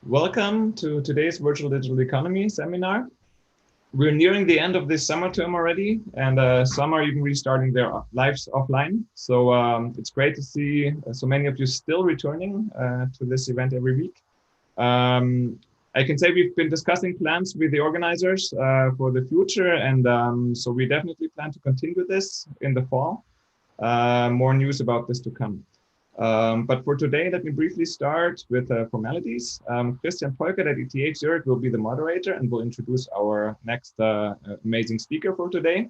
Welcome to today's Virtual Digital Economy seminar. We're nearing the end of this summer term already, and some are even restarting their lives offline. So it's great to see so many of you still returning to this event every week. I can say we've been discussing plans with the organizers for the future, and so we definitely plan to continue this in the fall. More news about this to come. But for today, let me briefly start with formalities. Christian Polkert at ETH Zurich will be the moderator and will introduce our next amazing speaker for today.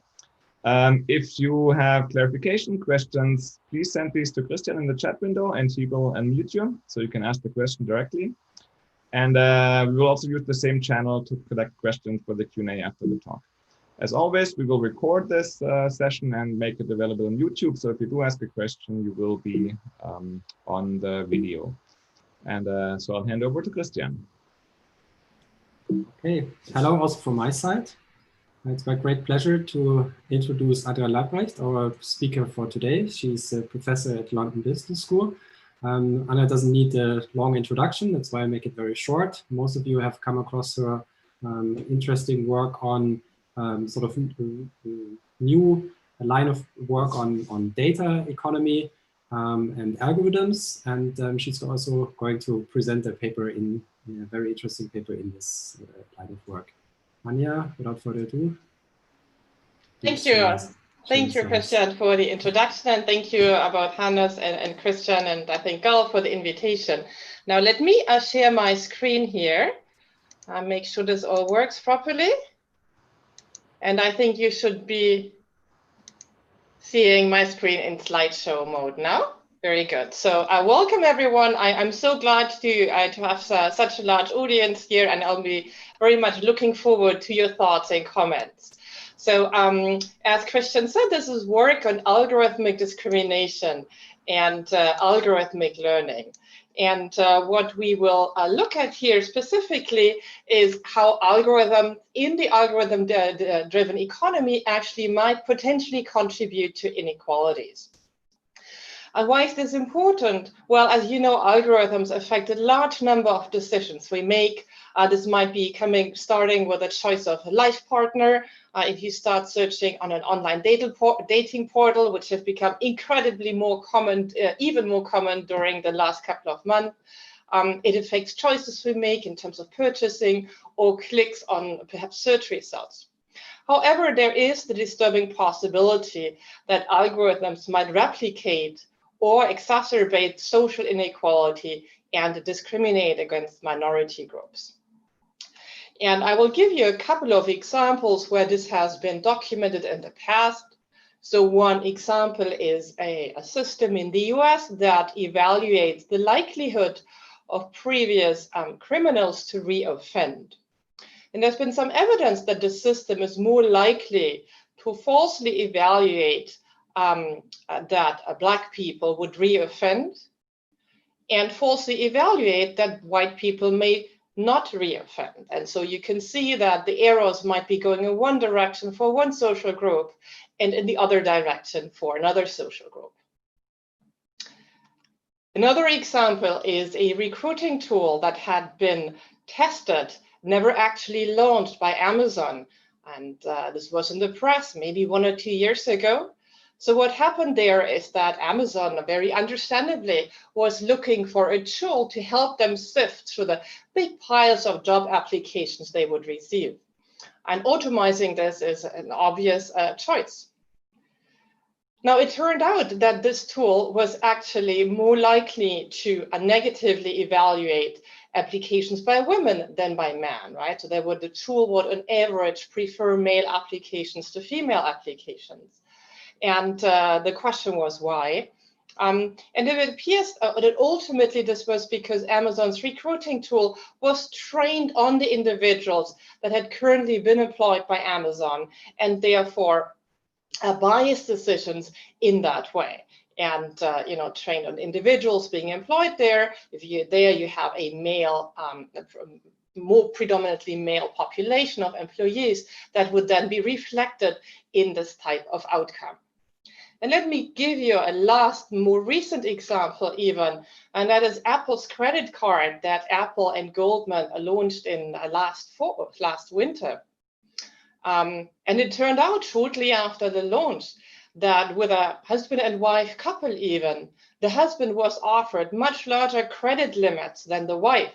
If you have clarification questions, please send these to Christian in the chat window and he will unmute you so you can ask the question directly. And we will also use the same channel to collect questions for the Q&A after the talk. As always, we will record this session and make it available on YouTube. So if you do ask a question, you will be on the video. And so I'll hand over to Christian. Okay, hello also from my side. It's my great pleasure to introduce Anja Lambrecht, our speaker for today. She's a professor at London Business School. Anja doesn't need a long introduction, that's why I make it very short. Most of you have come across her interesting work on sort of new line of work on data economy and algorithms, and she's also going to present a paper a very interesting paper in this line of work. Anja, without further ado. Thank you. Thank you, Christian, for the introduction, and thank you about Hannes and Christian, and I think Gal for the invitation. Now let me share my screen here. Make sure this all works properly. And I think you should be seeing my screen in slideshow mode now. Very good. So welcome everyone. I'm so glad to have such a large audience here, and I'll be very much looking forward to your thoughts and comments. So as Christian said, this is work on algorithmic discrimination and algorithmic learning. And what we will look at here specifically is how algorithm in the algorithm-driven economy actually might potentially contribute to inequalities. And why is this important? Well, as you know, algorithms affect a large number of decisions we make. This might be starting with a choice of a life partner. If you start searching on an online dating portal, which has become incredibly more common, even more common during the last couple of months, it affects choices we make in terms of purchasing or clicks on perhaps search results. However, there is the disturbing possibility that algorithms might replicate or exacerbate social inequality and discriminate against minority groups. And I will give you a couple of examples where this has been documented in the past. So one example is a system in the US that evaluates the likelihood of previous criminals to reoffend. And there's been some evidence that the system is more likely to falsely evaluate that Black people would reoffend and falsely evaluate that white people may not reoffend. And so you can see that the arrows might be going in one direction for one social group and in the other direction for another social group. Another example is a recruiting tool that had been tested, never actually launched by Amazon. And this was in the press maybe 1 or 2 years ago. So what happened there is that Amazon, very understandably, was looking for a tool to help them sift through the big piles of job applications they would receive. And automizing this is an obvious choice. Now, it turned out that this tool was actually more likely to negatively evaluate applications by women than by men, right? So the tool would on average prefer male applications to female applications. And the question was why. And it appears that ultimately this was because Amazon's recruiting tool was trained on the individuals that had currently been employed by Amazon, and therefore biased decisions in that way. And trained on individuals being employed there. If you have a male, more predominantly male population of employees, that would then be reflected in this type of outcome. And let me give you a last, more recent example even, and that is Apple's credit card that Apple and Goldman launched in last winter. And it turned out shortly after the launch that with a husband and wife couple even, the husband was offered much larger credit limits than the wife,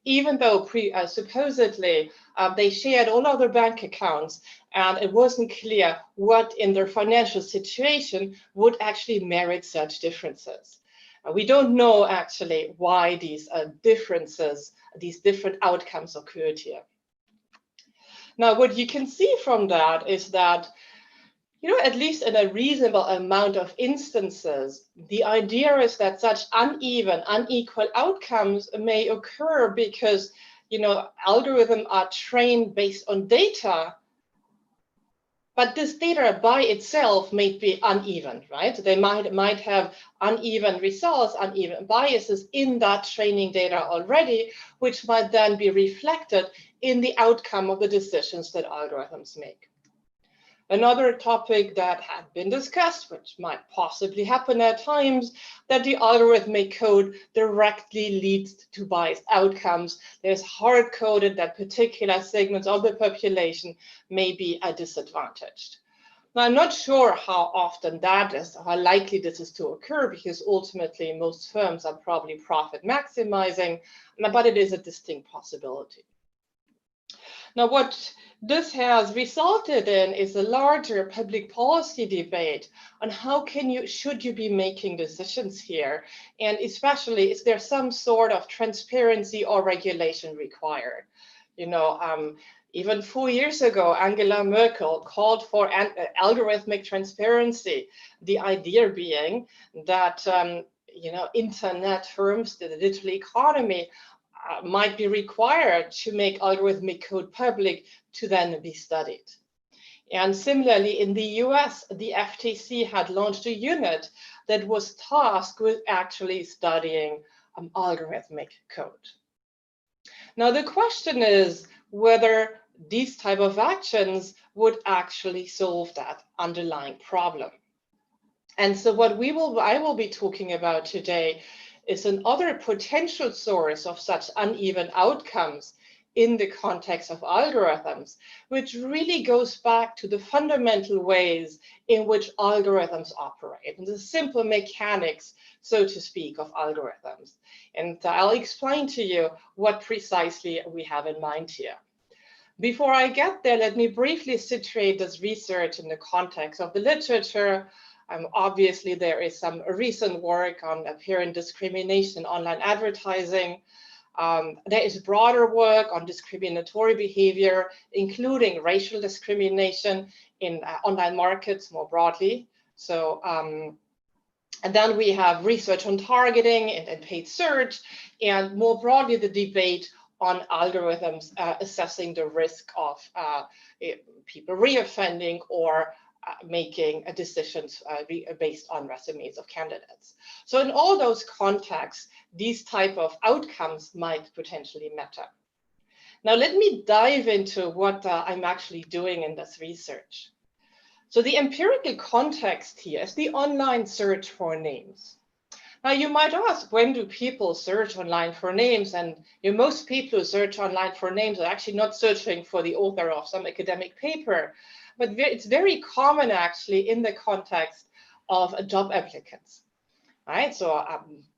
even though supposedly they shared all of their bank accounts, and it wasn't clear what in their financial situation would actually merit such differences. We don't know actually why these differences, these different outcomes occurred here. Now, what you can see from that is that, you know, at least in a reasonable amount of instances, the idea is that such uneven, unequal outcomes may occur because, you know, algorithms are trained based on data, but this data by itself may be uneven, right? They might have uneven results, uneven biases in that training data already, which might then be reflected in the outcome of the decisions that algorithms make. Another topic that had been discussed, which might possibly happen at times, that the algorithmic code directly leads to biased outcomes. There's hard-coded that particular segments of the population may be disadvantaged. Now, I'm not sure how often that is, how likely this is to occur, because ultimately most firms are probably profit maximizing, but it is a distinct possibility. Now, what this has resulted in is a larger public policy debate on how should you be making decisions here, and especially is there some sort of transparency or regulation required? You know, even 4 years ago, Angela Merkel called for algorithmic transparency. The idea being that you know, internet firms, the digital economy, might be required to make algorithmic code public to then be studied. And similarly, in the US, the FTC had launched a unit that was tasked with actually studying algorithmic code. Now, the question is whether these type of actions would actually solve that underlying problem. And so what I will be talking about today is another potential source of such uneven outcomes in the context of algorithms, which really goes back to the fundamental ways in which algorithms operate and the simple mechanics, so to speak, of algorithms. And I'll explain to you what precisely we have in mind here. Before I get there, let me briefly situate this research in the context of the literature. Obviously, there is some recent work on apparent discrimination in online advertising. There is broader work on discriminatory behavior, including racial discrimination in online markets more broadly. So, and then we have research on targeting and paid search, and more broadly, the debate on algorithms assessing the risk of people reoffending or making decisions based on resumes of candidates. So in all those contexts, these type of outcomes might potentially matter. Now let me dive into what I'm actually doing in this research. So the empirical context here is the online search for names. Now you might ask, when do people search online for names? And most people who search online for names are actually not searching for the author of some academic paper, but it's very common actually in the context of job applicants, right? So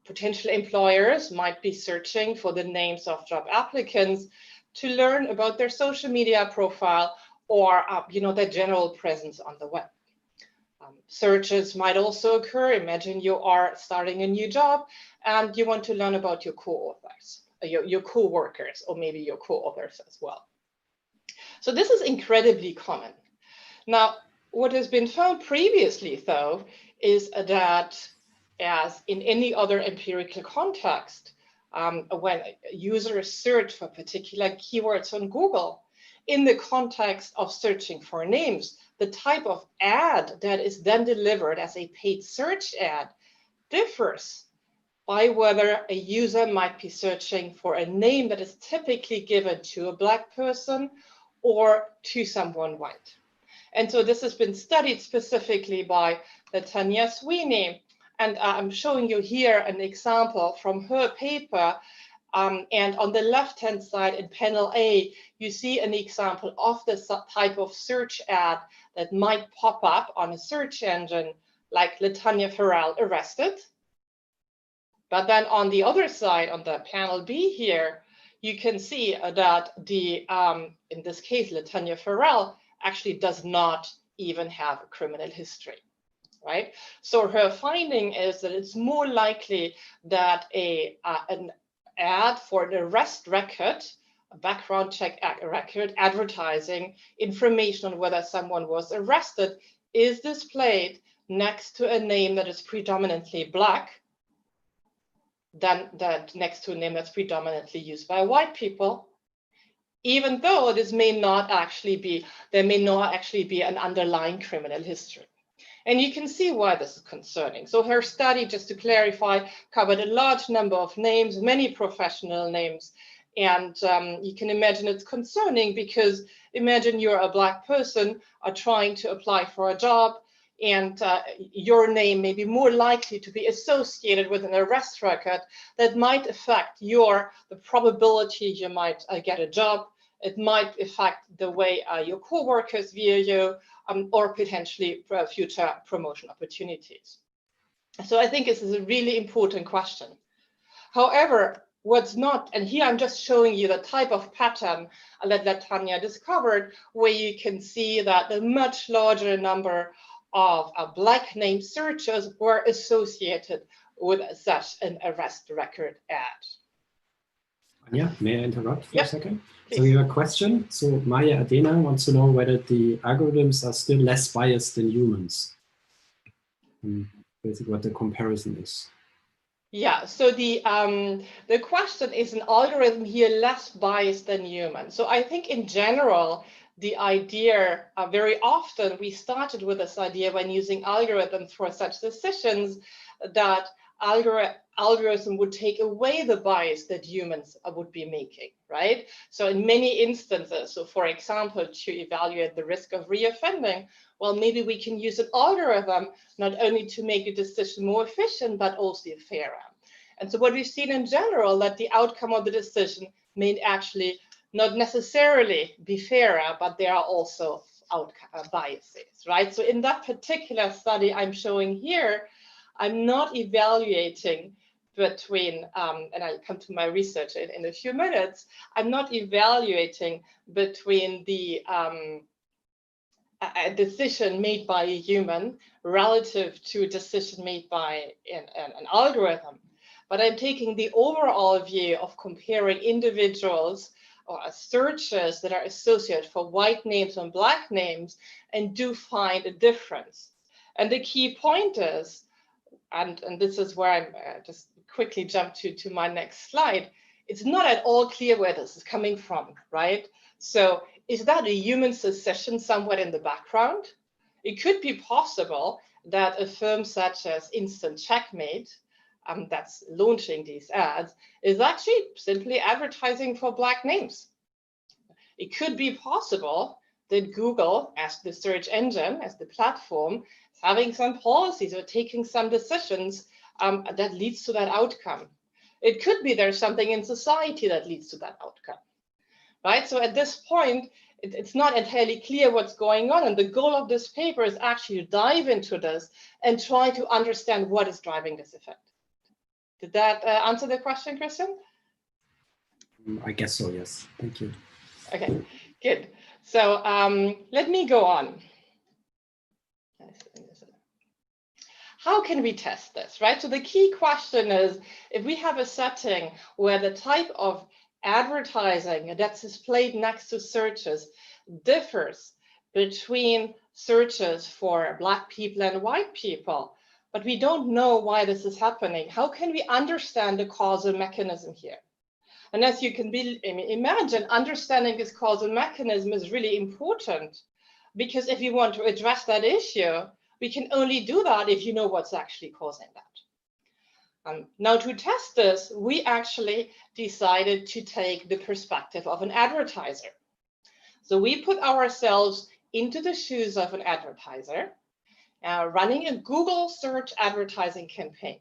potential employers might be searching for the names of job applicants to learn about their social media profile or you know, their general presence on the web. Searches might also occur. Imagine you are starting a new job and you want to learn about your co-authors, your co-workers, or maybe your co-authors as well. So this is incredibly common. Now, what has been found previously, though, is that as in any other empirical context, when users search for particular keywords on Google, in the context of searching for names, the type of ad that is then delivered as a paid search ad differs by whether a user might be searching for a name that is typically given to a Black person or to someone white. And so this has been studied specifically by Tanya Sweeney. And I'm showing you here an example from her paper. And on the left-hand side in panel A, you see an example of this type of search ad that might pop up on a search engine, like LaTanya Farrell arrested. But then on the other side, on the panel B here, you can see that in this case, LaTanya Farrell actually does not even have a criminal history, right? So her finding is that it's more likely that an ad for an arrest record, a background check record, advertising information on whether someone was arrested is displayed next to a name that is predominantly Black, than that next to a name that's predominantly used by white people, even though this may not actually be, there may not actually be an underlying criminal history. And you can see why this is concerning. So her study, just to clarify, covered a large number of names, many professional names. And you can imagine it's concerning because imagine you're a Black person are trying to apply for a job, and your name may be more likely to be associated with an arrest record that might affect the probability you might get a job. It might affect the way your coworkers view you, or potentially future promotion opportunities. So I think this is a really important question. However, what's not, and here I'm just showing you the type of pattern that Tanya discovered, where you can see that a much larger number of Black name searches were associated with such an arrest record ad. Anja, may I interrupt for a second? Please. So we have a question. So Maya Adena wants to know whether the algorithms are still less biased than humans. Basically what the comparison is. Yeah, so the question is an algorithm here less biased than human. So I think in general, the idea, very often we started with this idea when using algorithms for such decisions, that algorithm would take away the bias that humans would be making, right? So in many instances, so for example, to evaluate the risk of reoffending, well, maybe we can use an algorithm not only to make a decision more efficient, but also fairer. And so what we've seen in general, that the outcome of the decision may actually not necessarily be fairer, but there are also biases, right? So in that particular study I'm showing here, I'm not evaluating between, and I'll come to my research in a few minutes, I'm not evaluating between the a decision made by a human relative to a decision made by an algorithm, but I'm taking the overall view of comparing individuals or searches that are associated for white names and Black names and do find a difference. And the key point is, and this is where I'm just quickly jump to my next slide, it's not at all clear where this is coming from, right? So is that a human suspicion somewhere in the background? It could be possible that a firm such as Instant Checkmate, that's launching these ads, is actually simply advertising for Black names. It could be possible that Google, as the search engine, as the platform, is having some policies or taking some decisions that leads to that outcome. It could be there's something in society that leads to that outcome, right? So at this point, it's not entirely clear what's going on. And the goal of this paper is actually to dive into this and try to understand what is driving this effect. Did that answer the question, Christian? I guess so, yes. Thank you. Okay, good. So let me go on. How can we test this, right? So the key question is, if we have a setting where the type of advertising that's displayed next to searches differs between searches for Black people and white people, but we don't know why this is happening, how can we understand the causal mechanism here? And as you can imagine, understanding this causal mechanism is really important, because if you want to address that issue, we can only do that if you know what's actually causing that. Now, to test this, we actually decided to take the perspective of an advertiser. So we put ourselves into the shoes of an advertiser, running a Google search advertising campaign.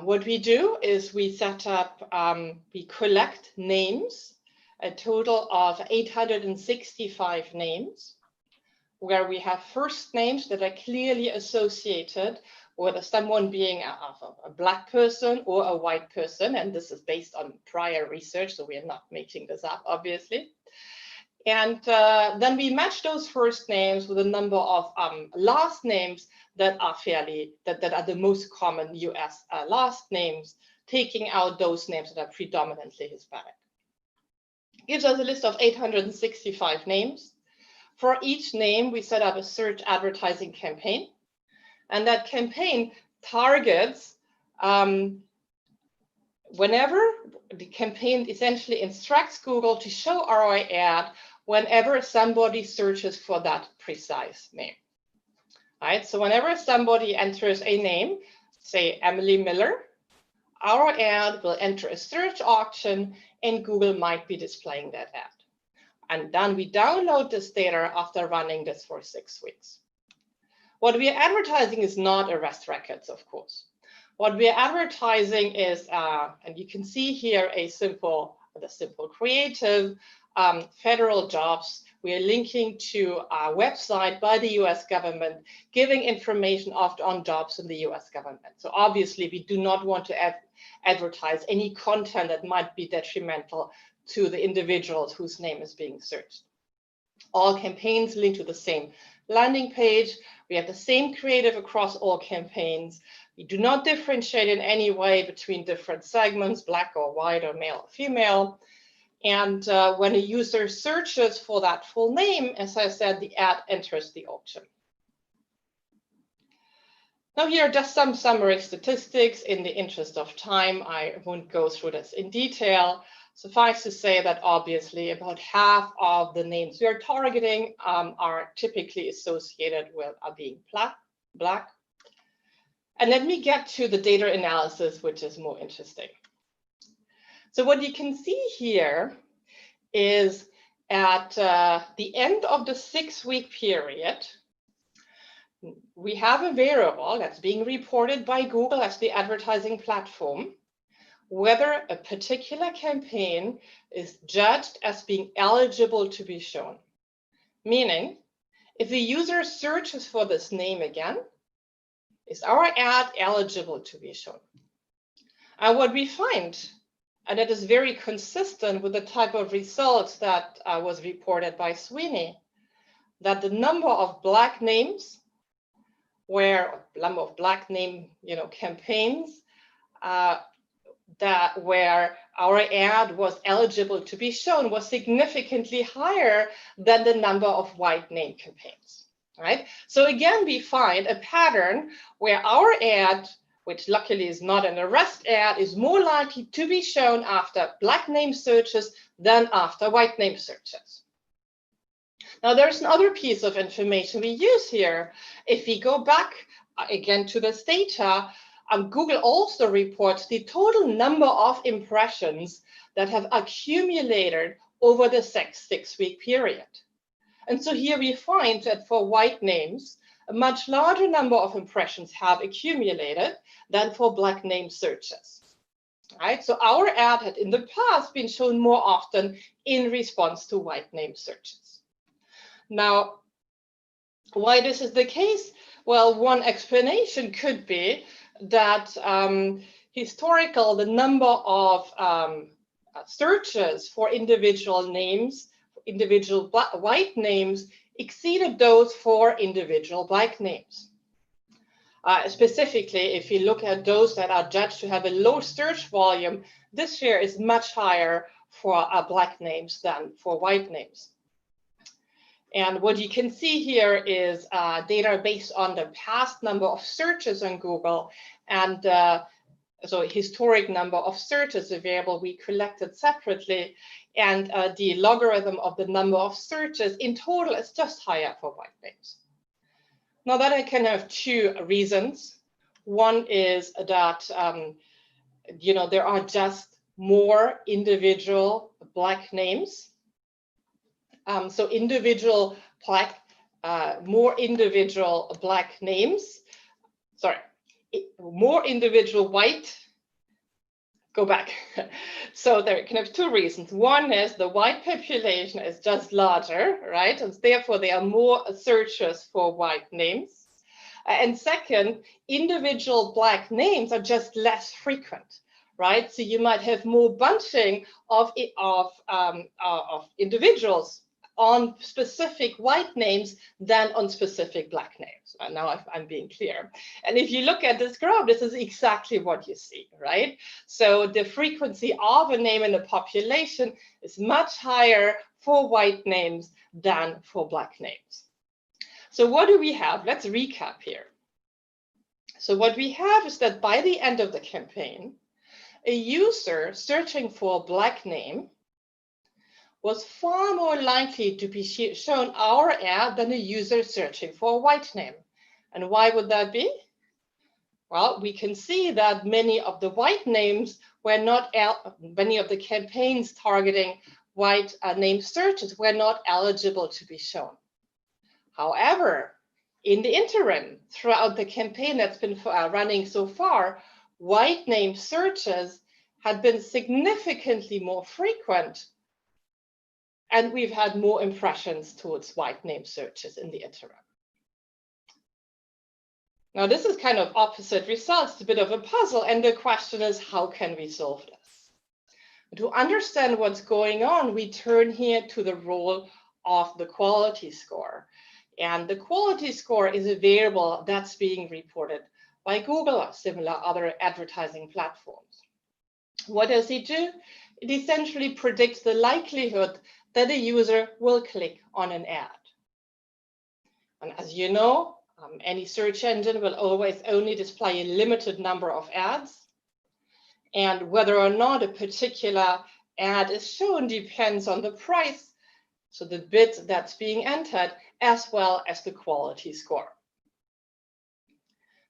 What we do is we set up, we collect names, a total of 865 names, where we have first names that are clearly associated with someone being a Black person or a white person. And this is based on prior research, so we are not making this up, obviously. And then we match those first names with a number of last names that are that are the most common US last names, taking out those names that are predominantly Hispanic. Gives us a list of 865 names. For each name, we set up a search advertising campaign. And that campaign targets, whenever the campaign essentially instructs Google to show ROI ad whenever somebody searches for that precise name. Right? So whenever somebody enters a name, say Emily Miller, our ad will enter a search auction and Google might be displaying that ad. And then we download this data after running this for 6 weeks. What we are advertising is not arrest records, of course. What we are advertising is, and you can see here the simple creative federal jobs. We are linking to a website by the US government, giving information on jobs in the US government. So obviously we do not want to advertise any content that might be detrimental to the individuals whose name is being searched. All campaigns link to the same landing page. We have the same creative across all campaigns. We do not differentiate in any way between different segments, Black or white or male or female. And when a user searches for that full name, as I said, the ad enters the auction. Now here are just some summary statistics. In the interest of time, I won't go through this in detail. Suffice to say that obviously about half of the names we are targeting are typically associated with being Black. And let me get to the data analysis, which is more interesting. So what you can see here is at the end of the 6-week period, we have a variable that's being reported by Google as the advertising platform, whether a particular campaign is judged as being eligible to be shown. Meaning, if a user searches for this name again, is our ad eligible to be shown? And what we find, and it is very consistent with the type of results that was reported by Sweeney, that the number of Black names, where number of Black name campaigns where our ad was eligible to be shown was significantly higher than the number of white name campaigns. Right? So again, we find a pattern where our ad, which luckily is not an arrest ad, is more likely to be shown after Black name searches than after white name searches. Now, there's another piece of information we use here. If we go back again to this data, Google also reports the total number of impressions that have accumulated over the 6-week period. And so here we find that for white names, a much larger number of impressions have accumulated than for Black name searches. Right? So our ad had in the past been shown more often in response to white name searches. Now, why this is the case? Well, one explanation could be that the number of searches for individual names, individual white names, exceeded those for individual Black names. Specifically, if you look at those that are judged to have a low search volume, this share is much higher for Black names than for white names. And what you can see here is data based on the past number of searches on Google, and so historic number of searches, a variable we collected separately, and the logarithm of the number of searches in total is just higher for white names. Now that I can have two reasons. One is that there are just more individual Black names. So individual Black more individual black names, sorry, more individual white, go back. So there can have two reasons. One is the white population is just larger, right? And therefore there are more searches for white names. And second, individual black names are just less frequent, right? So you might have more bunching of individuals on specific white names than on specific black names. And now I'm being clear. And if you look at this graph, this is exactly what you see, right? So the frequency of a name in the population is much higher for white names than for black names. So what do we have? Let's recap here. So what we have is that by the end of the campaign, a user searching for a black name was far more likely to be shown our ad than a user searching for a white name. And why would that be? Well, we can see that many of the white names were not, many of the campaigns targeting white name searches were not eligible to be shown. However, in the interim, throughout the campaign that's been running so far, white name searches had been significantly more frequent, and we've had more impressions towards white name searches in the interim. Now, this is kind of opposite results. It's a bit of a puzzle, and the question is, how can we solve this? To understand what's going on, we turn here to the role of the quality score. And the quality score is a variable that's being reported by Google or similar other advertising platforms. What does it do? It essentially predicts the likelihood that a user will click on an ad. And as you know, any search engine will always only display a limited number of ads. And whether or not a particular ad is shown depends on the price, so the bid that's being entered, as well as the quality score.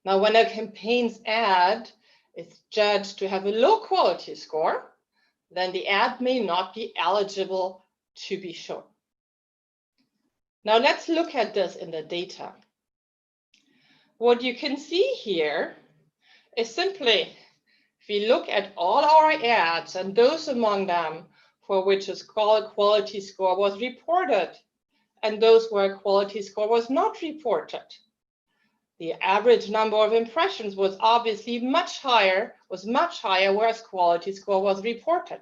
Now, when a campaign's ad is judged to have a low quality score, then the ad may not be eligible to be shown. Now let's look at this in the data. What you can see here is simply, if we look at all our ads and those among them for which a quality score was reported and those where a quality score was not reported, the average number of impressions was obviously much higher, whereas quality score was reported.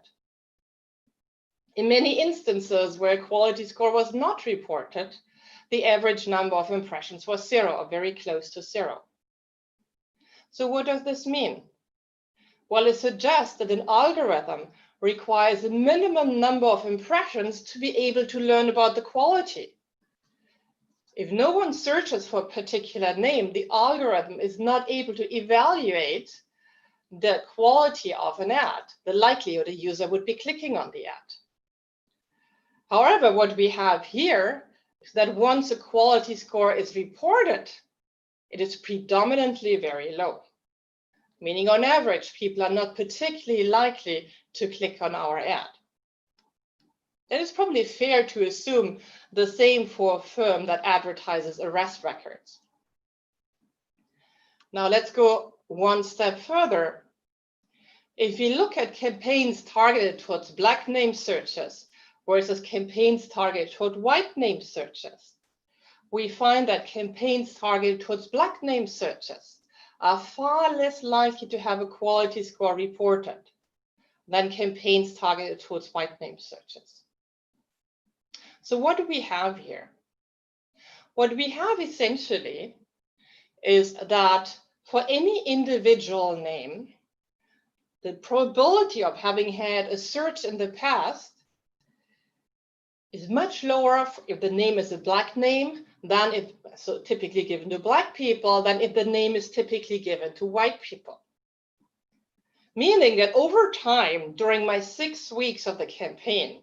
In many instances where a quality score was not reported, the average number of impressions was 0 or very close to 0. So what does this mean? Well, it suggests that an algorithm requires a minimum number of impressions to be able to learn about the quality. If no one searches for a particular name, the algorithm is not able to evaluate the quality of an ad, the likelihood a user would be clicking on the ad. However, what we have here is that once a quality score is reported, it is predominantly very low, meaning on average, people are not particularly likely to click on our ad. It is probably fair to assume the same for a firm that advertises arrest records. Now let's go one step further. If we look at campaigns targeted towards black name searches versus campaigns targeted toward white name searches, we find that campaigns targeted towards black name searches are far less likely to have a quality score reported than campaigns targeted towards white name searches. So what do we have here? What we have essentially is that for any individual name, the probability of having had a search in the past is much lower if the name is a black name than if, so typically given to black people, than if the name is typically given to white people. Meaning that over time, during my 6 weeks of the campaign,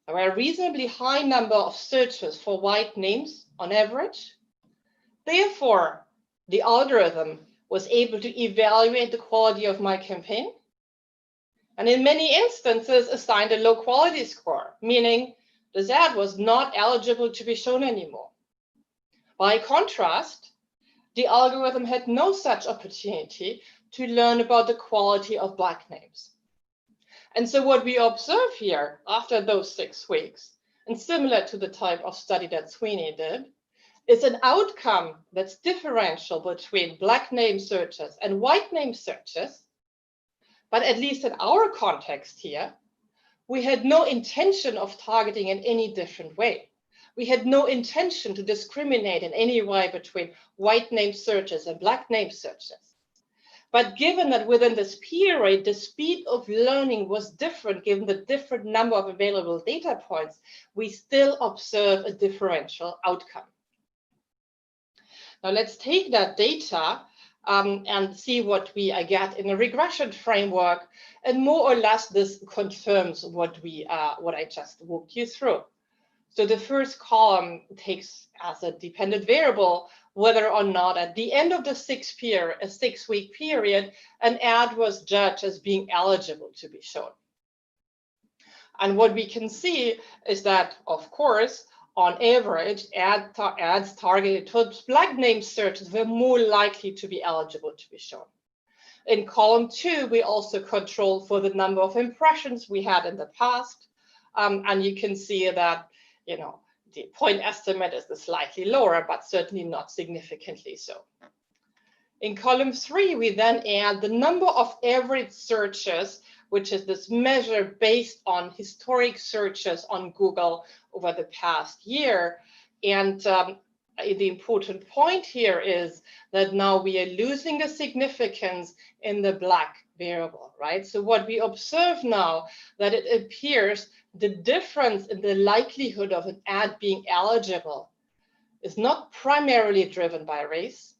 there were a reasonably high number of searches for white names on average. Therefore, the algorithm was able to evaluate the quality of my campaign, and in many instances assigned a low quality score, meaning this ad was not eligible to be shown anymore. By contrast, the algorithm had no such opportunity to learn about the quality of Black names. And so what we observe here after those 6 weeks, and similar to the type of study that Sweeney did, is an outcome that's differential between Black name searches and white name searches. But at least in our context here, we had no intention of targeting in any different way. We had no intention to discriminate in any way between white name searches and Black name searches. But given that within this period, the speed of learning was different, given the different number of available data points, we still observe a differential outcome. Now let's take that data and see what we get in a regression framework, and more or less this confirms what I just walked you through. So the first column takes as a dependent variable whether or not at the end of the 6-week period, an ad was judged as being eligible to be shown. And what we can see is that, of course, on average, ads targeted towards Black name searches were more likely to be eligible to be shown. In column 2, we also control for the number of impressions we had in the past. And you can see that, the point estimate is slightly lower, but certainly not significantly so. In column 3, we then add the number of average searches, which is this measure based on historic searches on Google over the past year. And the important point here is that now we are losing the significance in the Black variable, right? So what we observe now, that it appears the difference in the likelihood of an ad being eligible is not primarily driven by race.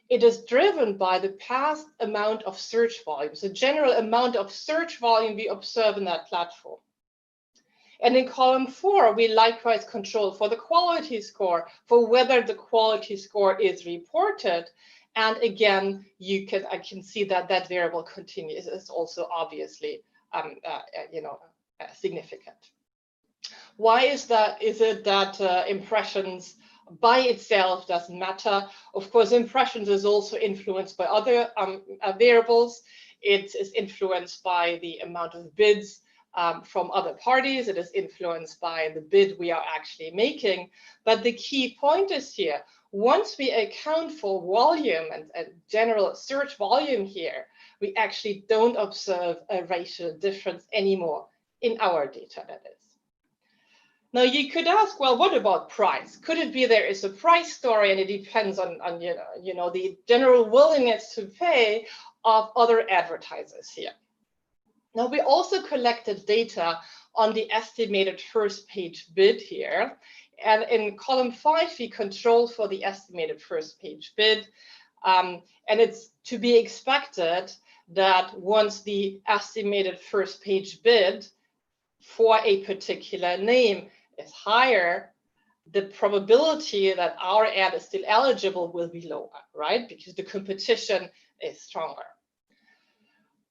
It is driven by the past amount of search volume, the general amount of search volume we observe in that platform. And in column 4, we likewise control for the quality score, for whether the quality score is reported. And again, I can see that that variable continues, is also obviously significant. Why is that? Is it that impressions by itself doesn't matter? Of course, impressions is also influenced by other variables. It is influenced by the amount of bids from other parties. It is influenced by the bid we are actually making. But the key point is here, once we account for volume and general search volume here, we actually don't observe a racial difference anymore in our data, that is. Now you could ask, well, what about price? Could it be there is a price story and it depends on the general willingness to pay of other advertisers here? Now we also collected data on the estimated first page bid here. And in column 5, we control for the estimated first page bid. And it's to be expected that once the estimated first page bid for a particular name is higher, the probability that our ad is still eligible will be lower, right? Because the competition is stronger.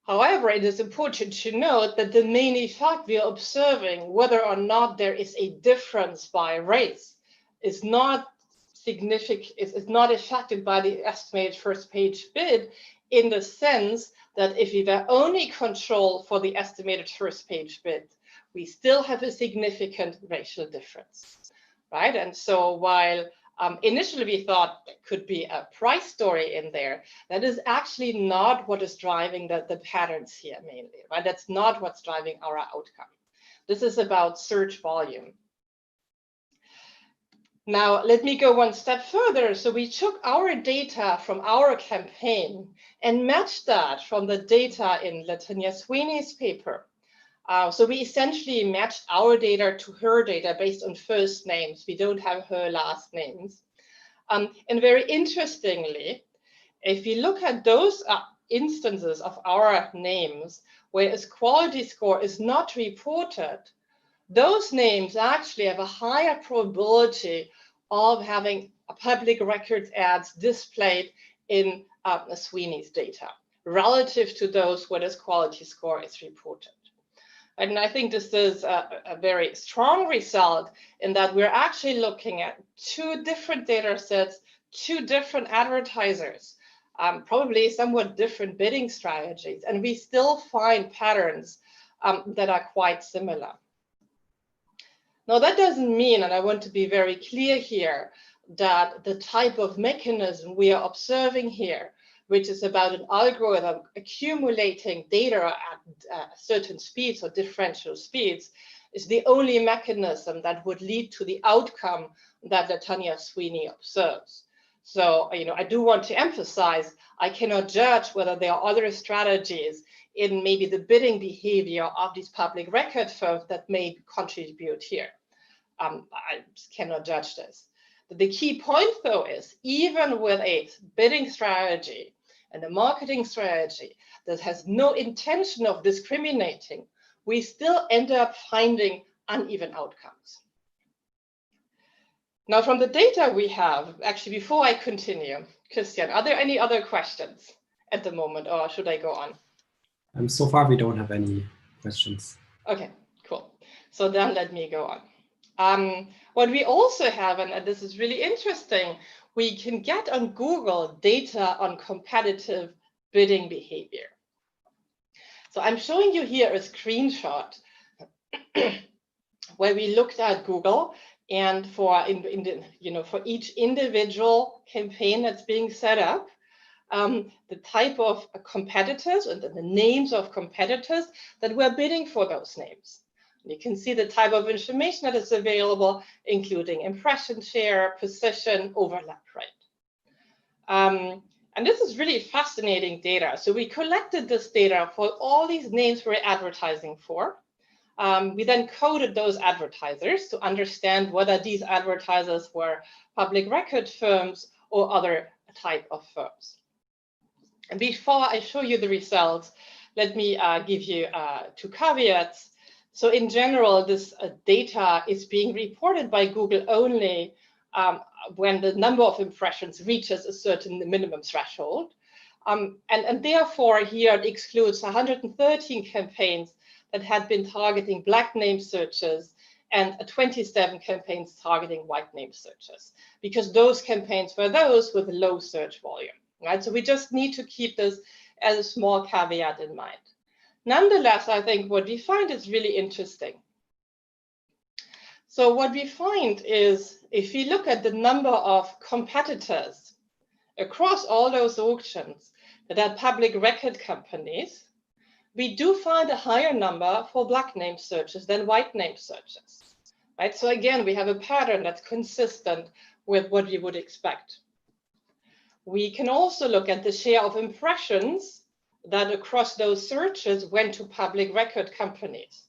However, it is important to note that the main effect we are observing, whether or not there is a difference by race, is not significant, is not affected by the estimated first page bid, in the sense that if we were only controlled for the estimated first page bid, we still have a significant racial difference, right? And so while initially we thought there could be a price story in there, that is actually not what is driving the patterns here mainly, right? That's not what's driving our outcome. This is about search volume. Now, let me go one step further. So we took our data from our campaign and matched that from the data in Latanya Sweeney's paper. So we essentially matched our data to her data based on first names. We don't have her last names. And very interestingly, if we look at those instances of our names where a quality score is not reported, those names actually have a higher probability of having public records ads displayed in Sweeney's data relative to those where this quality score is reported. And I think this is a very strong result in that we're actually looking at 2 different data sets, 2 different advertisers, probably somewhat different bidding strategies, and we still find patterns that are quite similar. Now, that doesn't mean, and I want to be very clear here, that the type of mechanism we are observing here, which is about an algorithm accumulating data at certain speeds or differential speeds, is the only mechanism that would lead to the outcome that Tanya Sweeney observes. So, I do want to emphasize, I cannot judge whether there are other strategies in maybe the bidding behavior of these public record firms that may contribute here. I cannot judge this. The key point, though, is even with a bidding strategy and a marketing strategy that has no intention of discriminating, we still end up finding uneven outcomes. Now, from the data we have, actually, before I continue, Christian, are there any other questions at the moment, or should I go on? So far, we don't have any questions. Okay, cool. So then let me go on. What we also have, and this is really interesting, we can get on Google data on competitive bidding behavior. So I'm showing you here a screenshot where we looked at Google, and for for each individual campaign that's being set up, the type of competitors and the names of competitors that were bidding for those names. You can see the type of information that is available, including impression share, position, overlap rate. And this is really fascinating data. So we collected this data for all these names we're advertising for. We then coded those advertisers to understand whether these advertisers were public record firms or other type of firms. And before I show you the results, let me give you 2 caveats. So in general, this data is being reported by Google only when the number of impressions reaches a certain minimum threshold. And therefore, here it excludes 113 campaigns that had been targeting Black name searches and 27 campaigns targeting white name searches, because those campaigns were those with low search volume, right? So we just need to keep this as a small caveat in mind. Nonetheless, I think what we find is really interesting. So what we find is, if we look at the number of competitors across all those auctions that are public record companies, we do find a higher number for Black name searches than white name searches, right? So again, we have a pattern that's consistent with what you would expect. We can also look at the share of impressions that across those searches went to public record companies.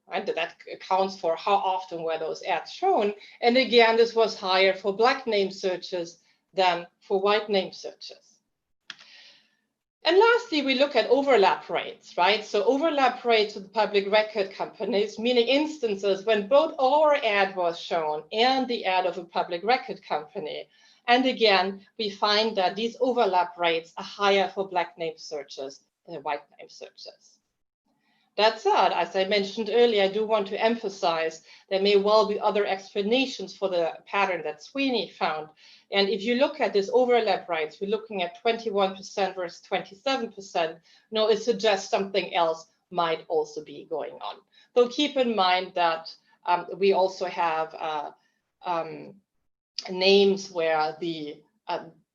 Right? That accounts for how often were those ads shown. And again, this was higher for Black name searches than for white name searches. And lastly, we look at overlap rates, right? So overlap rates with public record companies, meaning instances when both our ad was shown and the ad of a public record company. And again, we find that these overlap rates are higher for Black name searches than white name searches. That said, as I mentioned earlier, I do want to emphasize there may well be other explanations for the pattern that Sweeney found. And if you look at this overlap rates, we're looking at 21% versus 27%. No, it suggests something else might also be going on. Though keep in mind that we also have names where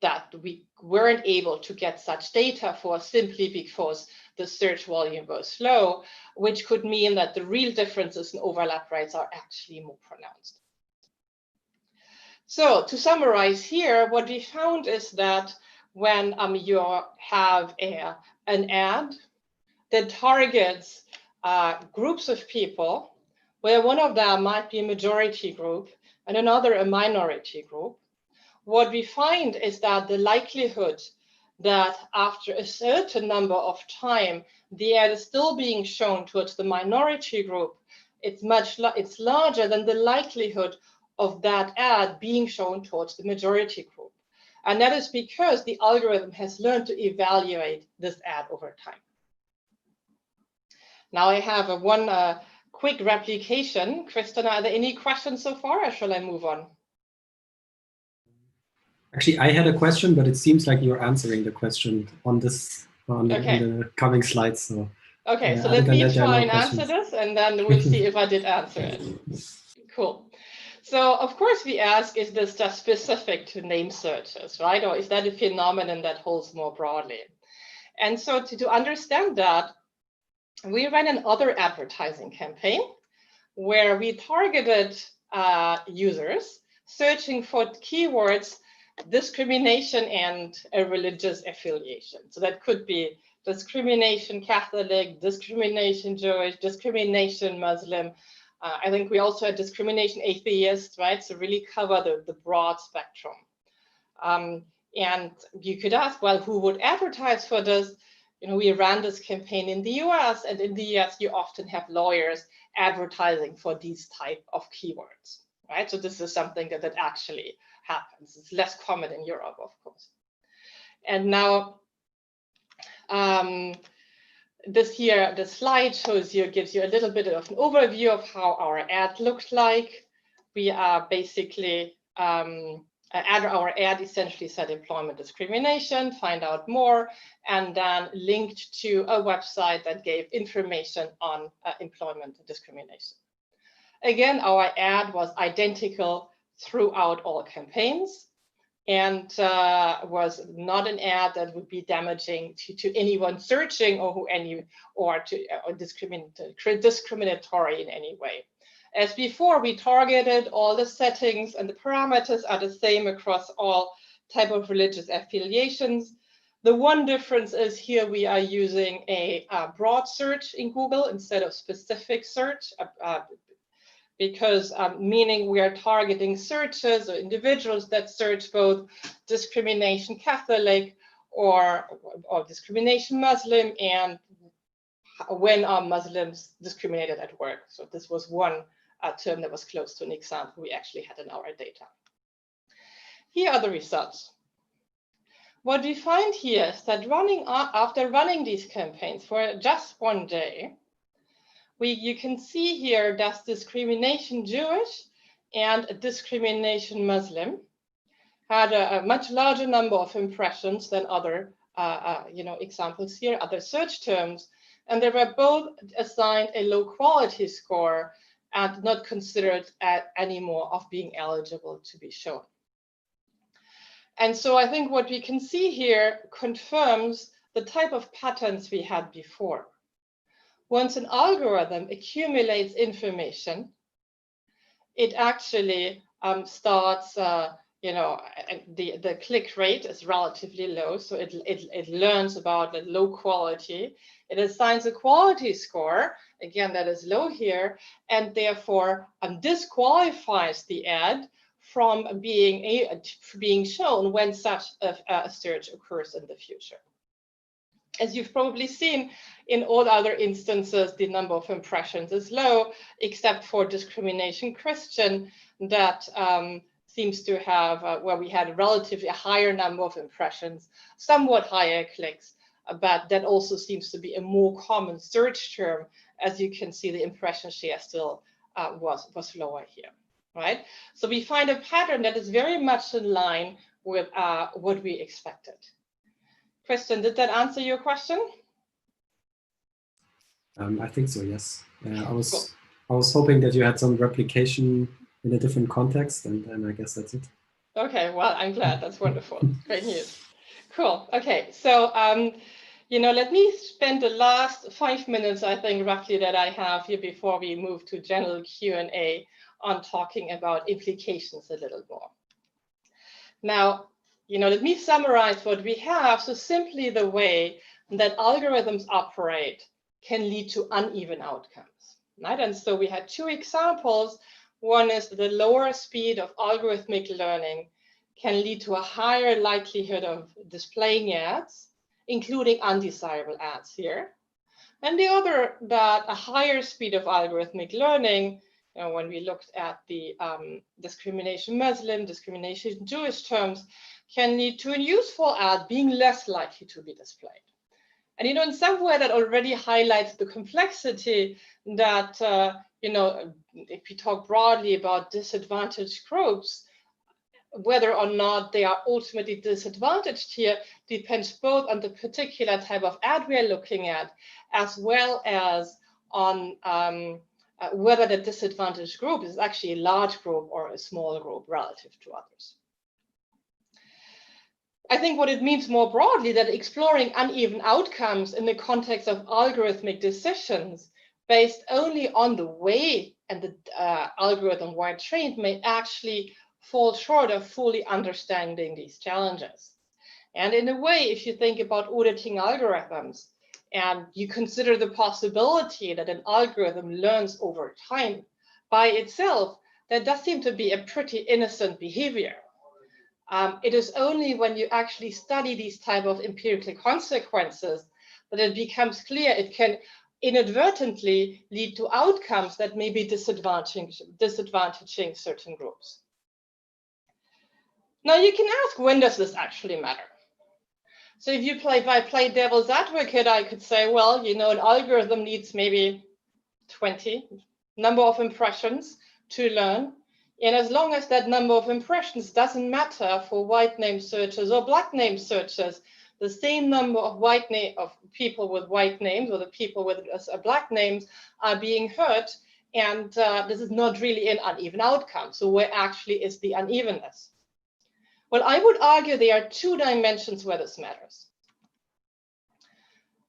that we weren't able to get such data for simply because the search volume was low, which could mean that the real differences in overlap rates are actually more pronounced. So to summarize here, what we found is that when you have an ad that targets groups of people, where one of them might be a majority group and another a minority group, what we find is that the likelihood that after a certain number of time, the ad is still being shown towards the minority group, it's larger than the likelihood of that ad being shown towards the majority group. And that is because the algorithm has learned to evaluate this ad over time. Now I have one quick replication. Kristen, are there any questions so far, or shall I move on? Actually, I had a question, but it seems like you're answering the question on this on the coming slides. So okay, so let me try and answer this, and then we'll see if I did answer it. Cool. So of course we ask, is this just specific to name searches, right? Or is that a phenomenon that holds more broadly? And so to understand that, we ran another advertising campaign where we targeted users searching for keywords discrimination and a religious affiliation. So that could be discrimination Catholic, discrimination Jewish, discrimination Muslim. I think we also had discrimination atheist, right? So really cover the broad spectrum. And you could ask, well, who would advertise for this? You know, we ran this campaign in the US, and in the US, you often have lawyers advertising for these type of keywords, right? So this is something that actually happens. It's less common in Europe, of course. And now, this slide shows you, gives you a little bit of an overview of how our ad looked like. We are basically, our ad essentially said employment discrimination, find out more, and then linked to a website that gave information on employment discrimination. Again, our ad was identical throughout all campaigns, and was not an ad that would be damaging to anyone searching or discriminatory in any way. As before, we targeted all the settings, and the parameters are the same across all type of religious affiliations. The one difference is here we are using a broad search in Google instead of specific search, because meaning we are targeting searches or individuals that search both discrimination Catholic or discrimination Muslim, and when are Muslims discriminated at work. So this was one term that was close to an example we actually had in our data. Here are the results. What we find here is that after running these campaigns for just one day, you can see here that discrimination Jewish and discrimination Muslim had a much larger number of impressions than other examples here, other search terms, and they were both assigned a low quality score and not considered anymore of being eligible to be shown. And so I think what we can see here confirms the type of patterns we had before. Once an algorithm accumulates information, it actually starts, the click rate is relatively low, so it learns about the low quality. It assigns a quality score, again, that is low here, and therefore disqualifies the ad from being shown when such a search occurs in the future. As you've probably seen, in all other instances, the number of impressions is low, except for discrimination Christian, that seems to have, where we had a relatively higher number of impressions, somewhat higher clicks, but that also seems to be a more common search term. As you can see, the impression share still was lower here, right? So we find a pattern that is very much in line with what we expected. Kristen, did that answer your question? I think so, yes. I was hoping that you had some replication in a different context, and I guess that's it. Okay, well, I'm glad. That's wonderful. Great news. Cool. Okay, so let me spend the last 5 minutes, I think, roughly, that I have here before we move to general Q&A on talking about implications a little more. Now, let me summarize what we have. So simply the way that algorithms operate can lead to uneven outcomes, right? And so we had two examples. One is the lower speed of algorithmic learning can lead to a higher likelihood of displaying ads, including undesirable ads here. And the other, that a higher speed of algorithmic learning, when we looked at the discrimination Muslim, discrimination Jewish terms, can lead to a useful ad being less likely to be displayed. And, you know, in some way that already highlights the complexity that, you know, if we talk broadly about disadvantaged groups, whether or not they are ultimately disadvantaged here depends both on the particular type of ad we are looking at, as well as on whether the disadvantaged group is actually a large group or a small group relative to others. I think what it means more broadly that exploring uneven outcomes in the context of algorithmic decisions based only on the way and the algorithm were trained may actually fall short of fully understanding these challenges. And in a way, if you think about auditing algorithms and you consider the possibility that an algorithm learns over time by itself, that does seem to be a pretty innocent behavior. It is only when you actually study these type of empirical consequences that it becomes clear it can inadvertently lead to outcomes that may be disadvantaging certain groups. Now you can ask, when does this actually matter? So if you play devil's advocate, I could say, well, you know, an algorithm needs maybe 20 number of impressions to learn. And as long as that number of impressions doesn't matter for white name searches or black name searches, the same number of people with white names or the people with black names are being heard. And this is not really an uneven outcome. So where actually is the unevenness? Well, I would argue there are two dimensions where this matters.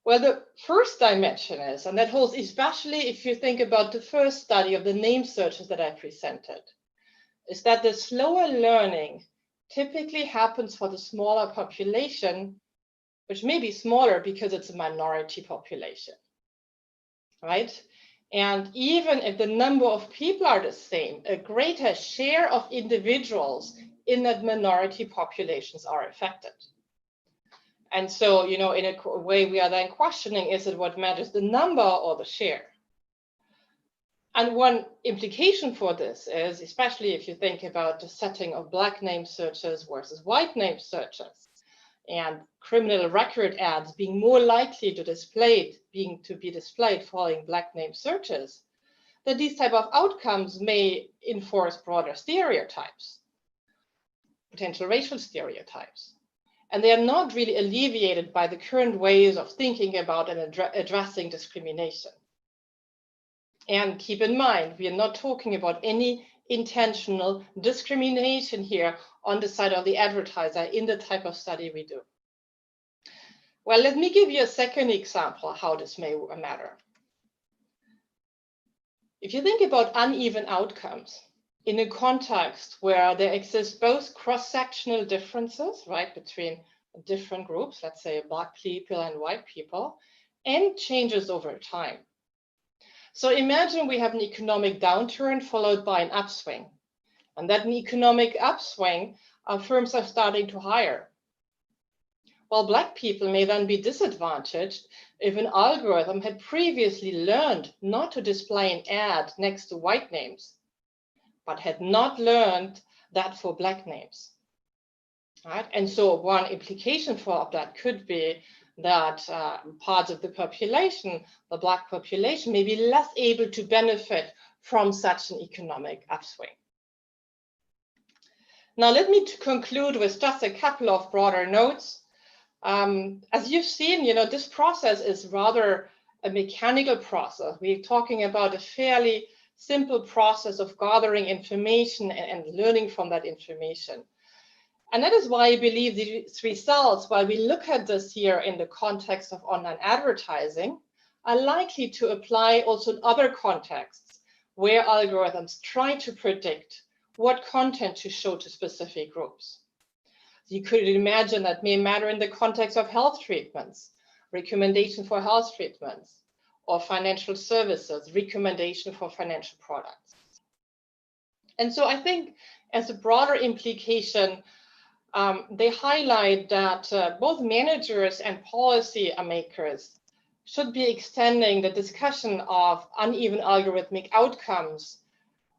Well, the first dimension is, and that holds especially if you think about the first study of the name searches that I presented, is that the slower learning typically happens for the smaller population, which may be smaller because it's a minority population, right? And even if the number of people are the same, a greater share of individuals in that minority populations are affected. And so, you know, in a way we are then questioning, is it what matters, the number or the share? And one implication for this is, especially if you think about the setting of black name searches versus white name searches, and criminal record ads being more likely to be displayed following black name searches, that these type of outcomes may enforce broader stereotypes, potential racial stereotypes. And they are not really alleviated by the current ways of thinking about and addressing discrimination. And keep in mind, we are not talking about any intentional discrimination here on the side of the advertiser in the type of study we do. Well, let me give you a second example how this may matter. If you think about uneven outcomes in a context where there exist both cross-sectional differences, right, between different groups, let's say black people and white people, and changes over time. So imagine we have an economic downturn followed by an upswing. And that an economic upswing, firms are starting to hire. While black people may then be disadvantaged if an algorithm had previously learned not to display an ad next to white names, but had not learned that for black names. Right? And so one implication for that could be that parts of the population, the black population, may be less able to benefit from such an economic upswing. Now, let me conclude with just a couple of broader notes. As you've seen, you know, this process is rather a mechanical process. We're talking about a fairly simple process of gathering information and learning from that information. And that is why I believe these results, while we look at this here in the context of online advertising, are likely to apply also in other contexts where algorithms try to predict what content to show to specific groups. You could imagine that may matter in the context of health treatments, recommendation for health treatments, or financial services, recommendation for financial products. And so I think as a broader implication, they highlight that both managers and policy makers should be extending the discussion of uneven algorithmic outcomes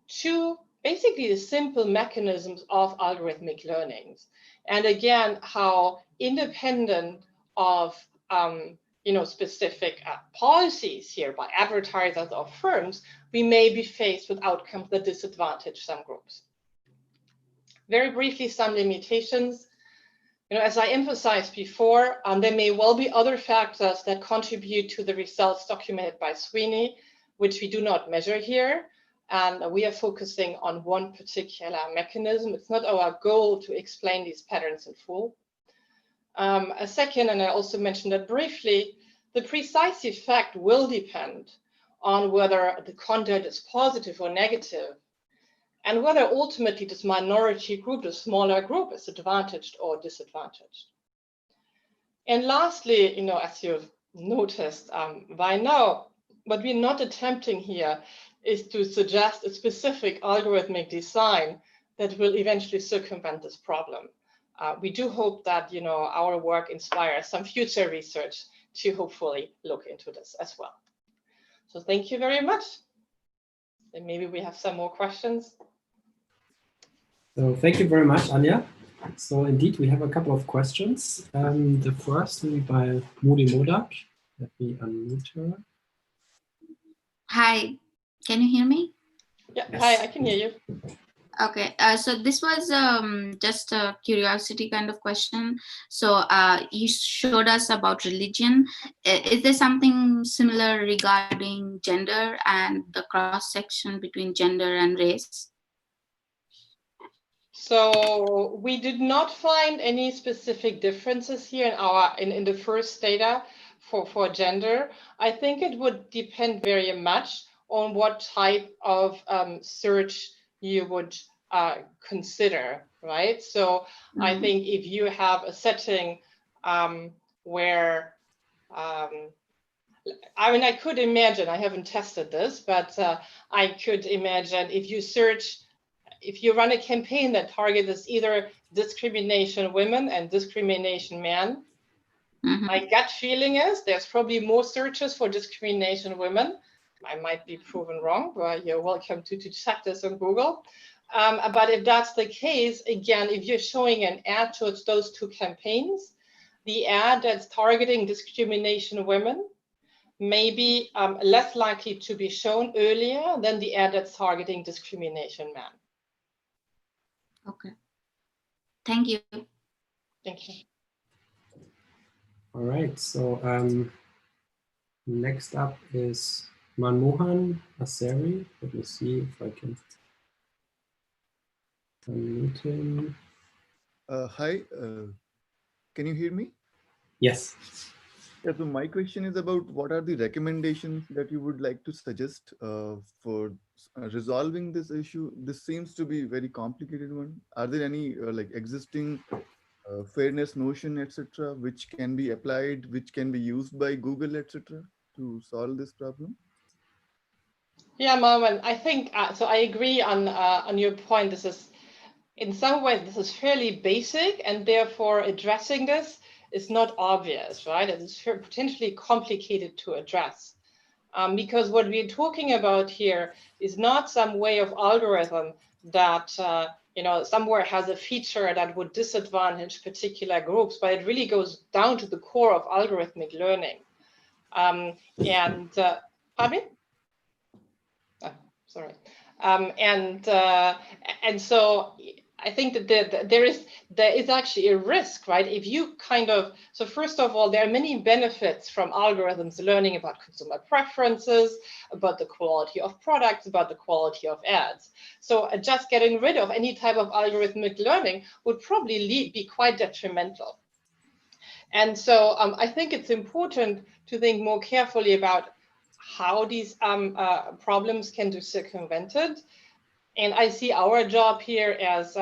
to basically the simple mechanisms of algorithmic learnings. And again, how independent of specific policies here by advertisers or firms, we may be faced with outcomes that disadvantage some groups. Very briefly, some limitations. As I emphasized before, there may well be other factors that contribute to the results documented by Sweeney, which we do not measure here. And we are focusing on one particular mechanism. It's not our goal to explain these patterns in full. A second, and I also mentioned that briefly, the precise effect will depend on whether the content is positive or negative, and whether ultimately this minority group, the smaller group, is advantaged or disadvantaged. And lastly, as you've noticed by now, what we're not attempting here is to suggest a specific algorithmic design that will eventually circumvent this problem. We do hope that our work inspires some future research to hopefully look into this as well. So thank you very much. And maybe we have some more questions. So thank you very much, Anja. So indeed, we have a couple of questions. The first will be by Moody Modak. Let me unmute her. Hi, can you hear me? Yeah, Yes. Hi, I can hear you. Okay, so this was just a curiosity kind of question. So you showed us about religion. Is there something similar regarding gender and the cross section between gender and race? So we did not find any specific differences here in the first data for gender. I think it would depend very much on what type of search you would consider, right? So I think if you have a setting where, I could imagine, I haven't tested this, but I could imagine if you run a campaign that targets either discrimination women and discrimination men, my gut feeling is there's probably more searches for discrimination women. I might be proven wrong, but you're welcome to check this on Google. But if that's the case, again, if you're showing an ad towards those two campaigns, the ad that's targeting discrimination women may be less likely to be shown earlier than the ad that's targeting discrimination men. Okay. Thank you. Thank you. All right, so next up is Manmohan Aseri. Let me see if I can unmute him. Hi, can you hear me? Yes. Yeah, so my question is about what are the recommendations that you would like to suggest for resolving this issue? This seems to be a very complicated one. Are there any like existing fairness notion, etc., which can be applied, which can be used by Google, etc., to solve this problem? Yeah, Marwan, I think so. I agree on your point. This is, in some ways, this is fairly basic, and therefore addressing this is not obvious, right? It is potentially complicated to address, because what we're talking about here is not some way of algorithm that somewhere has a feature that would disadvantage particular groups, but it really goes down to the core of algorithmic learning. Pardon me? Oh, sorry. And so I think that there is actually a risk, right? If you so first of all, there are many benefits from algorithms learning about consumer preferences, about the quality of products, about the quality of ads. So just getting rid of any type of algorithmic learning would probably be quite detrimental. And so I think it's important to think more carefully about how these problems can be circumvented. And I see our job here as,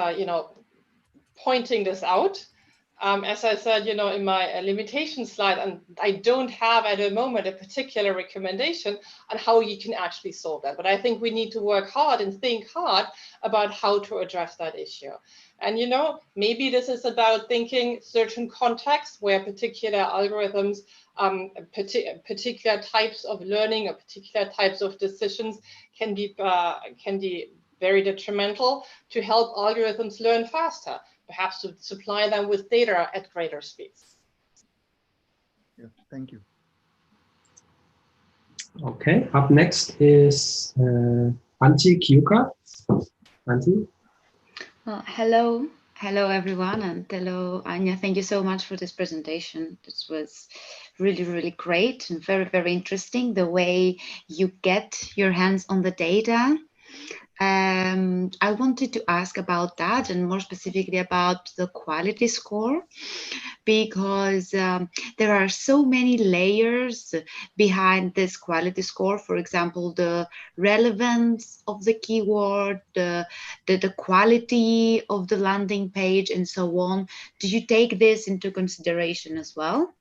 pointing this out. As I said, in my limitation slide, and I don't have at the moment a particular recommendation on how you can actually solve that. But I think we need to work hard and think hard about how to address that issue. And, maybe this is about thinking certain contexts where particular algorithms, particular types of learning or particular types of decisions can be very detrimental to help algorithms learn faster, perhaps to supply them with data at greater speeds. Yeah, thank you. Okay, up next is Antti Kiuka. Antti? Hello everyone, and hello Anja. Thank you so much for this presentation. This was really great and very interesting, the way you get your hands on the data. I wanted to ask about that, and more specifically about the quality score, because there are so many layers behind this quality score. For example, the relevance of the keyword, the quality of the landing page, and so on. Do you take this into consideration as well?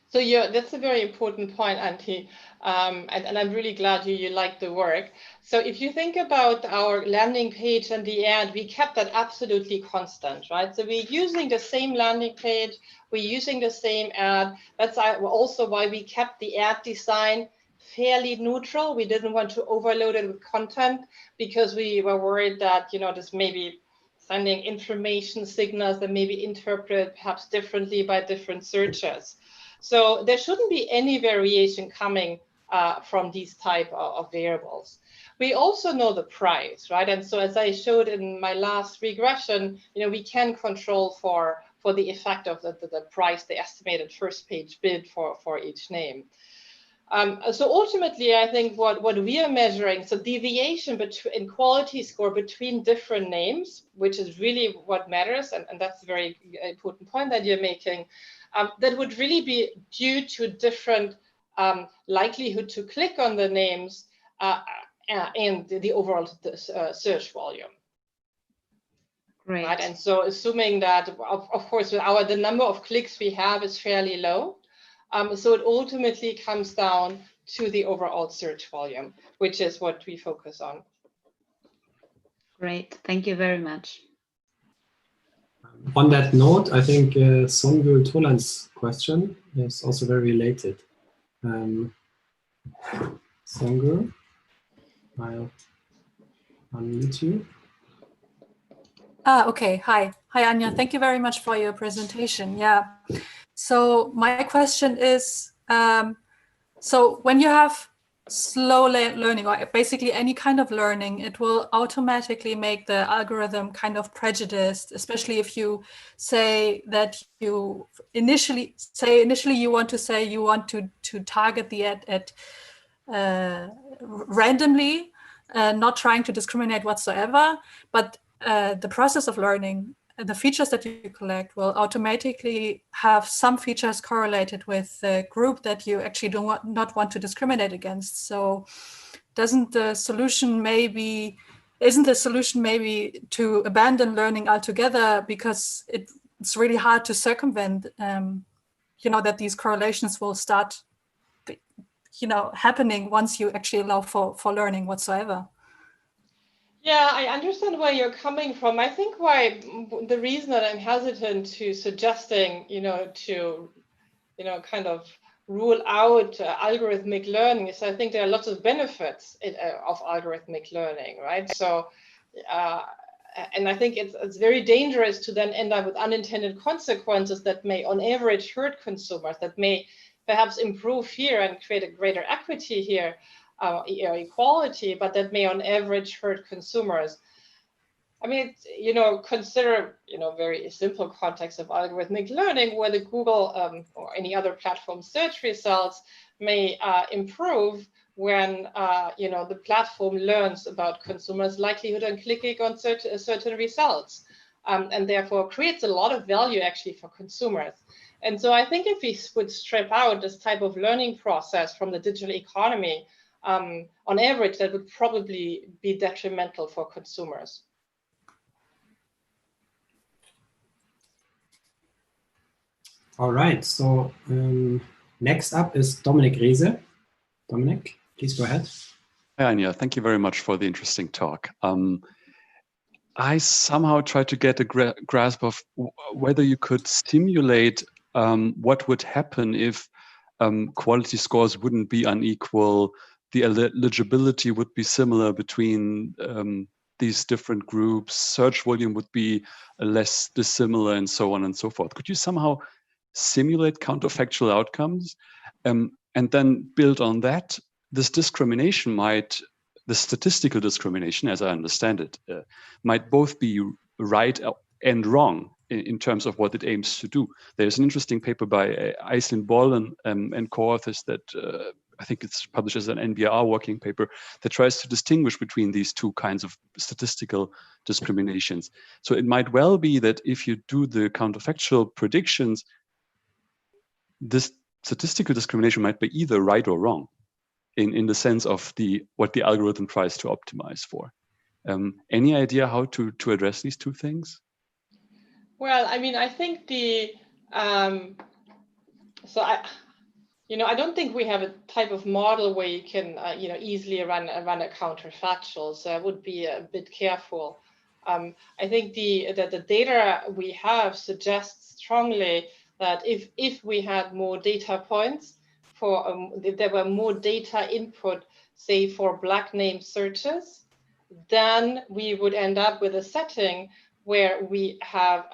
So yeah, that's a very important point, Antti, and I'm really glad you like the work. So if you think about our landing page and the ad, we kept that absolutely constant, right? So we're using the same landing page, we're using the same ad. That's also why we kept the ad design fairly neutral. We didn't want to overload it with content because we were worried that, this may be sending information signals that may be interpreted perhaps differently by different searchers. So there shouldn't be any variation coming from these type of variables. We also know the price, right? And so as I showed in my last regression, we can control for the effect of the price, the estimated first page bid for each name. So ultimately, I think what we are measuring, so deviation in quality score between different names, which is really what matters, and that's a very important point that you're making, that would really be due to different likelihood to click on the names and the overall search volume. Great. Right? And so assuming that, of course, the number of clicks we have is fairly low, so it ultimately comes down to the overall search volume, which is what we focus on. Great, thank you very much. On that note, I think Songül Tolan's question is also very related. Songül, I'll unmute you. Okay, hi Anja, thank you very much for your presentation. Yeah, so my question is, so when you have slow learning, or basically any kind of learning, it will automatically make the algorithm kind of prejudiced, especially if you say that you initially you want to target the ad at randomly, not trying to discriminate whatsoever, but the process of learning, the features that you collect will automatically have some features correlated with the group that you actually not want to discriminate against. So isn't the solution maybe to abandon learning altogether, because it's really hard to circumvent, that these correlations will start, happening once you actually allow for learning whatsoever? Yeah, I understand where you're coming from. I think the reason that I'm hesitant to suggesting, to, kind of rule out algorithmic learning is I think there are lots of benefits of algorithmic learning, right? So, and I think it's very dangerous to then end up with unintended consequences that may, on average, hurt consumers, that may perhaps improve here and create a greater equity here. Equality, but that may on average hurt consumers. I mean, consider, very simple context of algorithmic learning, where the Google or any other platform search results may improve when, the platform learns about consumers' likelihood on clicking on certain results, and therefore creates a lot of value actually for consumers. And so I think if we would strip out this type of learning process from the digital economy, on average, that would probably be detrimental for consumers. All right, so next up is Dominic Riese. Dominic, please go ahead. Hi, Anja, thank you very much for the interesting talk. I somehow tried to get a grasp of whether you could simulate what would happen if quality scores wouldn't be unequal, the eligibility would be similar between these different groups, search volume would be less dissimilar, and so on and so forth. Could you somehow simulate counterfactual outcomes and then build on that this discrimination the statistical discrimination, as I understand it, might both be right and wrong in terms of what it aims to do. There's an interesting paper by Aislinn Boll and co-authors that I think it's published as an NBR working paper that tries to distinguish between these two kinds of statistical discriminations. So it might well be that if you do the counterfactual predictions, this statistical discrimination might be either right or wrong in the sense of what the algorithm tries to optimize for. Any idea how to address these two things? Well, I mean, I think I don't think we have a type of model where you can, easily run a counterfactual. So I would be a bit careful. I think the data we have suggests strongly that if we had more data points if there were more data input, say for Black name searches, then we would end up with a setting where we have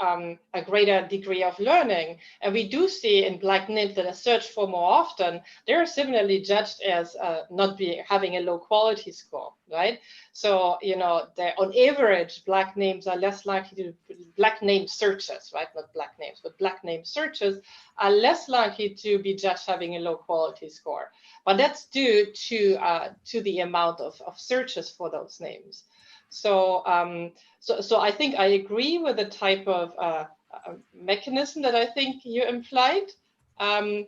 a greater degree of learning. And we do see in Black names that are searched for more often, they're similarly judged as having a low quality score, right? So, on average, Black names are less likely to, Black name searches, right? Not Black names, but Black name searches are less likely to be judged having a low quality score. But that's due to the amount of searches for those names. So I think I agree with the type of mechanism that I think you implied. I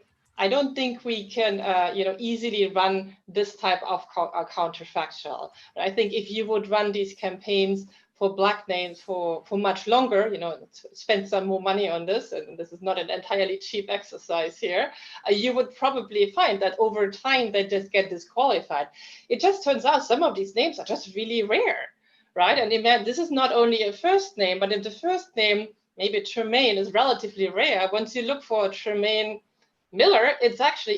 don't think we can, easily run this type of counterfactual. I think if you would run these campaigns for Black names for much longer, spend some more money on this, and this is not an entirely cheap exercise here, you would probably find that over time they just get disqualified. It just turns out some of these names are just really rare. Right, and imagine this is not only a first name, but in the first name, maybe Tremaine is relatively rare. Once you look for Tremaine Miller, it's actually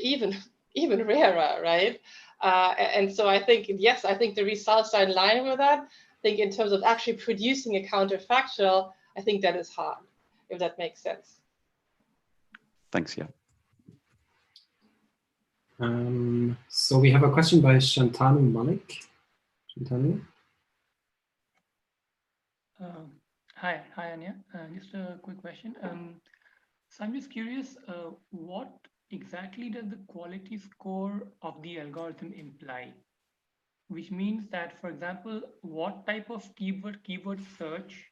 even rarer, right? And so I think, yes, I think the results are in line with that. I think in terms of actually producing a counterfactual, I think that is hard, if that makes sense. Thanks, yeah. So we have a question by Shantanu Malik. Shantanu? Hi, Anja. Just a quick question. So I'm just curious, what exactly does the quality score of the algorithm imply? Which means that, for example, what type of keyword search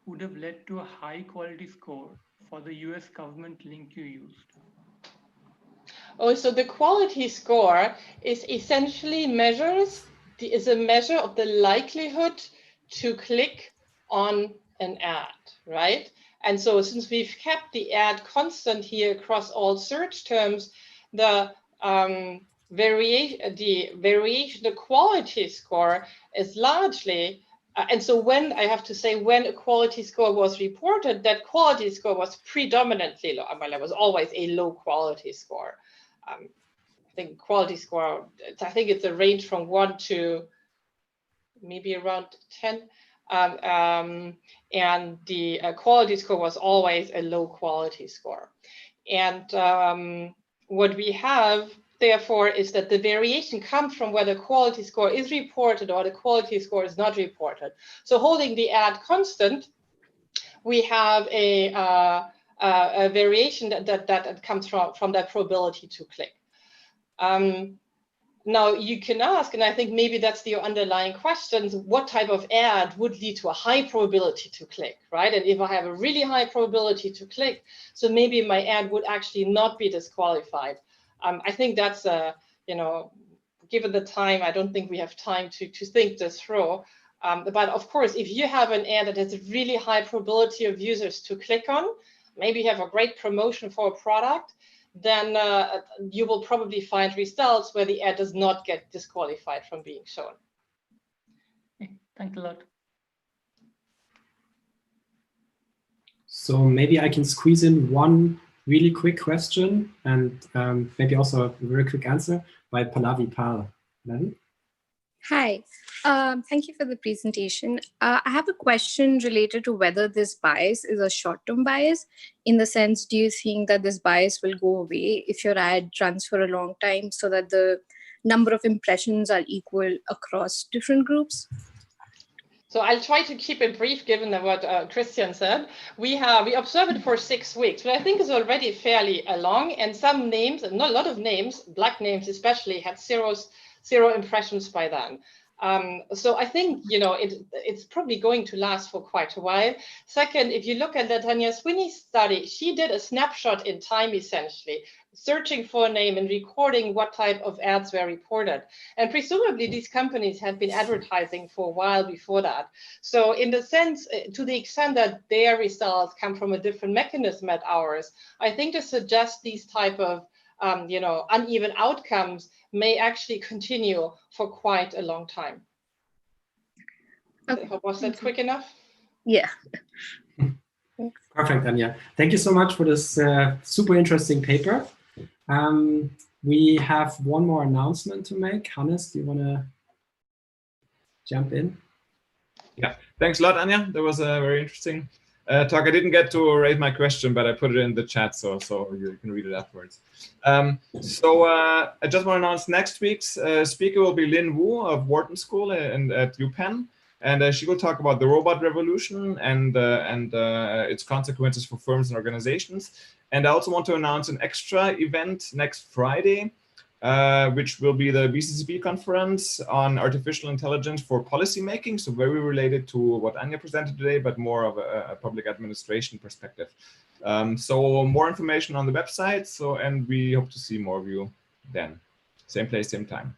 would have led to a high quality score for the US government link you used? Oh, so the quality score is essentially a measure of the likelihood to click on an ad, right? And so since we've kept the ad constant here across all search terms, the quality score is largely, and so when a quality score was reported, that quality score was predominantly low. Well, it was always a low quality score. I think quality score, I think it's a range from 1 to maybe around 10. And the quality score was always a low quality score. And what we have, therefore, is that the variation comes from whether quality score is reported or the quality score is not reported. So holding the ad constant, we have a variation that comes from that probability to click. Now you can ask, and I think maybe that's the underlying questions, what type of ad would lead to a high probability to click, right? And if I have a really high probability to click, so maybe my ad would actually not be disqualified. I think that's, given the time, I don't think we have time to think this through. But of course, if you have an ad that has a really high probability of users to click on, maybe you have a great promotion for a product, then you will probably find results where the ad does not get disqualified from being shown. Okay, thanks a lot. So maybe I can squeeze in one really quick question and maybe also a very quick answer by Pallavi Pal. Pallavi? Hi, thank you for the presentation. I have a question related to whether this bias is a short-term bias. In the sense, do you think that this bias will go away if your ad runs for a long time so that the number of impressions are equal across different groups? So I'll try to keep it brief, given what Christian said. We observe it for 6 weeks, but I think it's already fairly long. And some names, not a lot of names, Black names especially, had zero impressions by then. So I think, you know, it's probably going to last for quite a while. Second, if you look at the Tanya Sweeney's study, she did a snapshot in time, essentially, searching for a name and recording what type of ads were reported. And presumably these companies have been advertising for a while before that. So in the sense, to the extent that their results come from a different mechanism at ours, I think to suggest these type of you know, uneven outcomes may actually continue for quite a long time. Okay. Was that quick enough? Yeah. Perfect, Anja. Thank you so much for this super interesting paper. We have one more announcement to make. Hannes, do you want to jump in? Yeah, thanks a lot, Anja. That was a very interesting talk. I didn't get to raise my question, but I put it in the chat, so you can read it afterwards. I just want to announce next week's speaker will be Lin Wu of Wharton School at UPenn, and she will talk about the robot revolution and its consequences for firms and organizations. And I also want to announce an extra event next Friday, which will be the BCCP conference on artificial intelligence for policymaking. So very related to what Anja presented today, but more of a public administration perspective. So more information on the website. And we hope to see more of you then. Same place, same time.